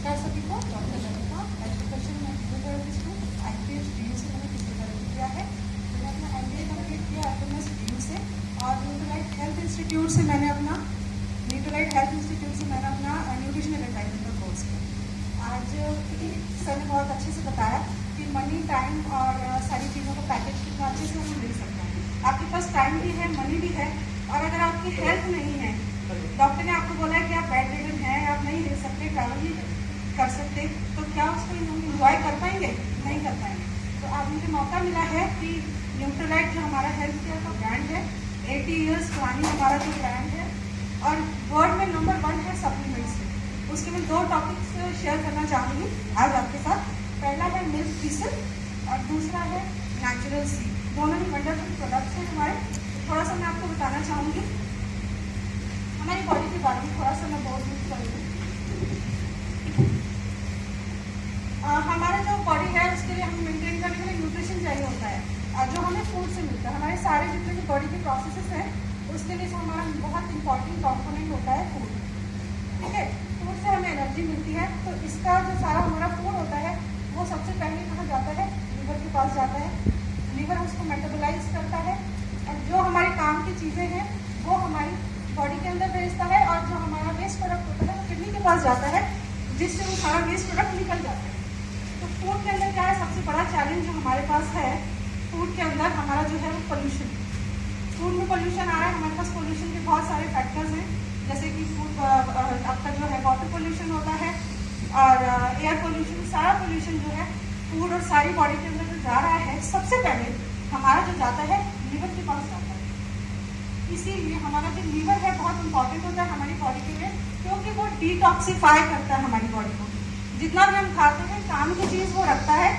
नमस्कार सभी को, डॉक्टर ललिता एजुकेशन में फिजियोथेरेपिस्ट हूँ। IPH DU से मैंने फिजियोथेरेपी किया है। मैंने अपना MBA कंप्लीट किया FMS DU से, और न्यूट्रोलाइट हेल्थ इंस्टीट्यूट से मैंने अपना न्यूट्रिशन एंड एडवाइजर का कोर्स किया। आज सर ने बहुत अच्छे से बताया कि मनी, टाइम और सारी चीज़ों का पैकेज कितना अच्छे से हम मिल सकते हैं। आपके पास टाइम भी है, मनी भी है, और अगर आपकी हेल्थ नहीं है, डॉक्टर ने आपको बोला है कि आप बेड रिडन हैं, आप नहीं ले सकते, ट्रैवल नहीं कर सकते, तो क्या उसको इंजॉय कर पाएंगे? नहीं कर पाएंगे। तो आज मुझे मौका मिला है कि न्यूट्रोलाइट जो हमारा हेल्थ केयर का ब्रांड है, 80 ईयर्स पुरानी हमारा जो ब्रांड है, और वर्ल्ड में नंबर 1 है सप्लीमेंट्स में। उसके मैं 2 टॉपिक्स शेयर करना चाहूँगी आज आपके साथ। पहला है मिल्क थीसल और दूसरा है नेचुरल सी। दोनों ही वंडरफुल प्रोडक्ट्स हैं हमारे। थोड़ा सा मैं आपको बताना चाहूँगी हमारी बॉडी के बारे में, थोड़ा सा मैं बहुत यूज करूँगी। हमारा जो बॉडी है उसके लिए हमें मेंटेन करने के लिए न्यूट्रिशन चाहिए होता है, जो हमें फूड से मिलता है। हमारे सारे जितने भी बॉडी के प्रोसेसेस हैं उसके लिए हमारा बहुत इंपॉर्टेंट कॉम्पोनेंट होता है फूड। ठीक है, फूड से हमें एनर्जी मिलती है। तो इसका जो सारा हमारा फूड होता है वो सबसे पहले कहाँ जाता है? लीवर के पास जाता है। लीवर उसको मेटाबोलाइज करता है, और जो हमारे काम की चीज़ें हैं वो हमारी बॉडी के अंदर भेजता है, और जो हमारा वेस्ट प्रोडक्ट होता है वो किडनी के पास जाता है, जिससे वो सारा वेस्ट प्रोडक्ट निकल जाता है। तो फूड के अंदर क्या है? सबसे बड़ा चैलेंज जो हमारे पास है फूड के अंदर हमारा जो है वो पोल्यूशन। फूड में पोल्यूशन आ रहा है। हमारे पास पोल्यूशन के बहुत सारे फैक्टर्स हैं, जैसे कि फूड आपका जो है वाटर पोल्यूशन होता है, और एयर पोल्यूशन। सारा पोल्यूशन जो है फूड और सारी बॉडी के अंदर जो जा रहा है, सबसे पहले हमारा जो जाता है लीवर के पास जाता है। इसीलिए हमारा जो लीवर है बहुत इंपॉर्टेंट होता है हमारी बॉडी के लिए, क्योंकि वो डिटॉक्सिफाई करता है हमारी बॉडी को। जितना भी हम खाते हैं काम की चीज़ वो रखता है,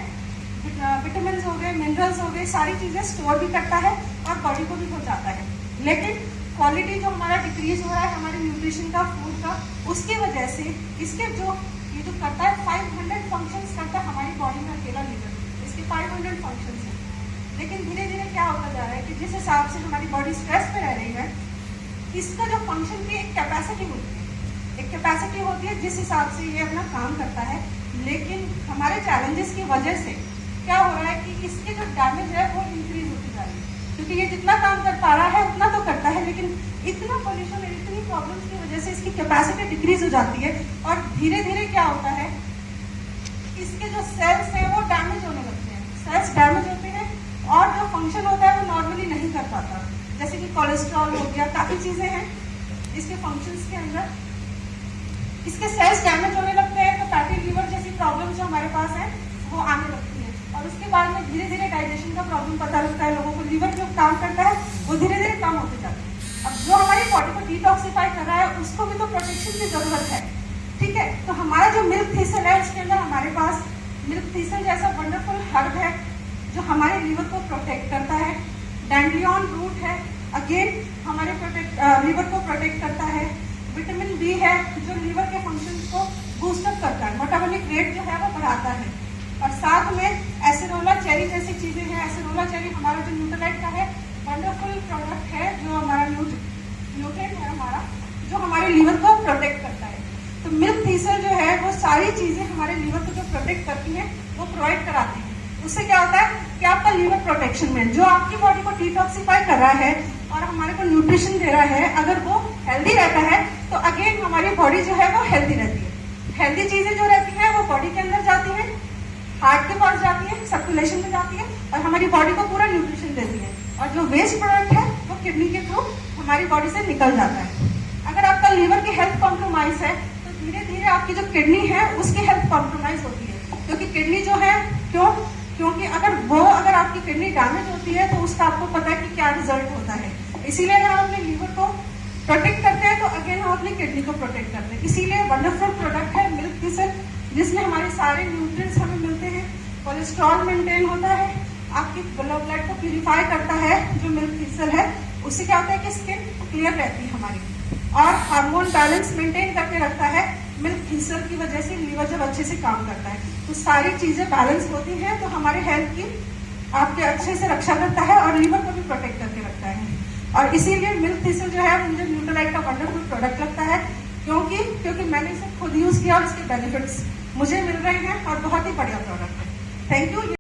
विटामिन हो गए, मिनरल्स हो गए, सारी चीज़ें स्टोर भी करता है और बॉडी को भी पहुँचाता है। लेकिन क्वालिटी जो हमारा डिक्रीज हो रहा है हमारे न्यूट्रिशन का, फूड का, उसकी वजह से इसके जो ये जो करता है 500 फंक्शंस करता है हमारी बॉडी में अकेला लीवर। इसके 500 फंक्शंस हैं। लेकिन धीरे धीरे क्या होता जा रहा है कि जिस हिसाब से हमारी बॉडी स्ट्रेस पे रह रही है, इसका जो फंक्शन की एक कैपेसिटी होती है, जिस हिसाब से ये अपना काम करता है। लेकिन हमारे चैलेंजेस की वजह से क्या हो रहा है कि इसके जो डैमेज है वो इंक्रीज होती जा रही है, क्योंकि ये जितना काम कर पा रहा है उतना तो करता है, लेकिन इतना पोल्यूशन और इतनी प्रॉब्लम्स की वजह से इसकी कैपेसिटी डिक्रीज हो जाती है, और धीरे धीरे क्या होता है इसके जो सेल्स हैं वो डैमेज होने लगते हैं। सेल्स डैमेज होते हैं और जो फंक्शन होता है वो नॉर्मली नहीं कर पाता, जैसे कि कोलेस्ट्रॉल हो गया, काफ़ी चीज़ें हैं इसके फंक्शंस के अंदर। इसके सेल्स डैमेज होने लगते हैं, तो फैटी लीवर जैसी प्रॉब्लम जो हमारे पास है वो आने लगती है, और उसके बाद में धीरे धीरे डाइजेशन का प्रॉब्लम पता लगता है लोगों को। लीवर जो काम करता है वो धीरे धीरे कम होते जाता है। अब जो हमारी बॉडी को डिटॉक्सिफाई कर रहा है उसको भी तो प्रोटेक्शन की जरूरत है। ठीक है, तो हमारा जो मिल्क थीसल है उसके अंदर हमारे पास मिल्क थीसल जैसा वंडरफुल हर्ब है जो हमारे लीवर को प्रोटेक्ट करता है। डैंडियन रूट है, अगेन हमारे लीवर को प्रोटेक्ट करता है। विटामिन बी है जो लीवर के फंक्शंस को बूस्टअप करता है, मेटाबॉलिक रेट जो है वो बढ़ाता है। और साथ में एसेरोला चेरी जैसी चीज़ें हैं। एसेरोला चेरी हमारा जो न्यूट्रोलाइट का है वंडरफुल प्रोडक्ट है, जो हमारा न्यूट्रिएंट है हमारा, जो हमारे लीवर को प्रोटेक्ट करता है। तो मिल्क थीसल जो है वो सारी चीज़ें हमारे लीवर को जो प्रोटेक्ट करती हैं वो प्रोवाइड कराती हैं। उससे क्या होता है कि आपका लीवर प्रोटेक्शन में जो आपकी बॉडी को डिटॉक्सिफाई कर रहा है और हमारे को न्यूट्रिशन दे रहा है, अगर वो हेल्दी रहता है तो अगेन हमारी बॉडी जो है वो हेल्दी रहती है। हेल्दी चीज़ें जो रहती हैं वो बॉडी के अंदर जाती हैं, हार्ट के पास जाती है, सर्कुलेशन में जाती है, और हमारी बॉडी को पूरा न्यूट्रिशन देती है। और जो वेस्ट प्रोडक्ट है वो किडनी के थ्रू हमारी बॉडी से निकल जाता है। अगर आपका लीवर की हेल्थ कॉम्प्रोमाइज है तो धीरे धीरे आपकी जो किडनी है उसकी हेल्थ कॉम्प्रोमाइज होती है, क्योंकि किडनी जो है क्योंकि अगर आपकी किडनी डैमेज होती है तो उसका आपको पता है कि क्या रिजल्ट होता है। इसीलिए अगर हम अपने लीवर को प्रोटेक्ट करते हैं तो अगेन हम अपनी किडनी को प्रोटेक्ट करते हैं। इसीलिए वंडरफुल प्रोडक्ट है मिल्क थीसल, जिसमें हमारे सारे न्यूट्रिएंट्स हमें मिलते हैं। कोलेस्ट्रॉल मेंटेन होता है, आपकी ब्लड को प्यूरिफाई करता है जो मिल्क थीसल है। उससे क्या होता है कि स्किन क्लियर रहती है हमारी, और हार्मोन बैलेंस मेंटेन करके रखता है। मिल्क थीसल की वजह से लीवर जब अच्छे से काम करता है तो सारी चीज़ें बैलेंस होती हैं, तो हमारे हेल्थ की आपके अच्छे से रक्षा करता है और लीवर को भी प्रोटेक्ट करके रखता है। और इसीलिए मिल्क थीसल जो है मुझे न्यूट्रोलाइट का वंडरफुल प्रोडक्ट लगता है, क्योंकि मैंने इसे खुद यूज़ किया और इसके बेनिफिट्स मुझे मिल रही है और बहुत ही बढ़िया प्रोडक्ट है। Thank you.